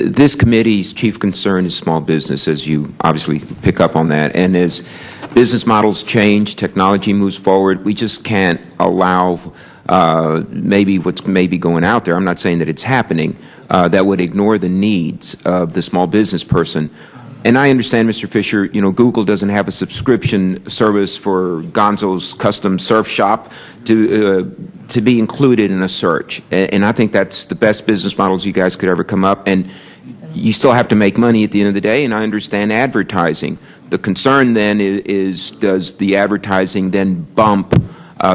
This committee's chief concern is small business, as you obviously pick up on that. And as business models change, technology moves forward, we just can't allow maybe what's maybe going out there, I'm not saying that it's happening, that would ignore the needs of the small business person. And I understand, Mr. Fisher, you know, Google doesn't have a subscription service for Gonzo's Custom Surf Shop to be included in a search. And I think that's the best business models you guys could ever come up. And you still have to make money at the end of the day, and I understand advertising. The concern then is does the advertising then bump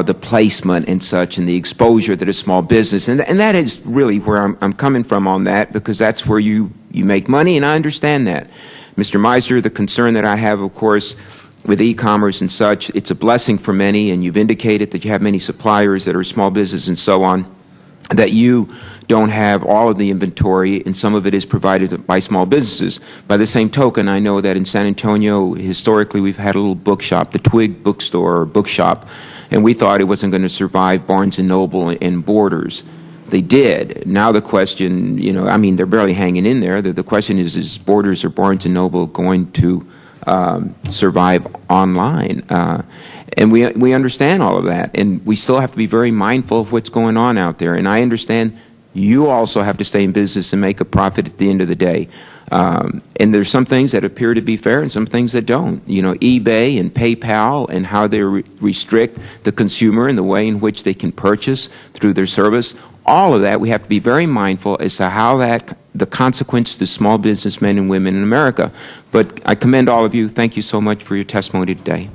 the placement and such and the exposure that a small business, and that is really where I'm coming from on that, because that's where you make money, and I understand that. Mr. Meisner, the concern that I have, of course, with e-commerce and such, it's a blessing for many, and you've indicated that you have many suppliers that are small business and so on, that you don't have all of the inventory, and some of it is provided by small businesses. By the same token, I know that in San Antonio, historically, we've had a little bookshop, the Twig bookstore or bookshop, and we thought it wasn't going to survive Barnes & Noble and Borders. They did. Now the question, you know, I mean, they're barely hanging in there. The question is Borders or Barnes & Noble going to survive online? And we understand all of that, and we still have to be very mindful of what's going on out there. And I understand you also have to stay in business and make a profit at the end of the day. And there's some things that appear to be fair and some things that don't. You know, eBay and PayPal and how they restrict the consumer in the way in which they can purchase through their service. All of that, we have to be very mindful as to how the consequence to small businessmen and women in America. But I commend all of you. Thank you so much for your testimony today.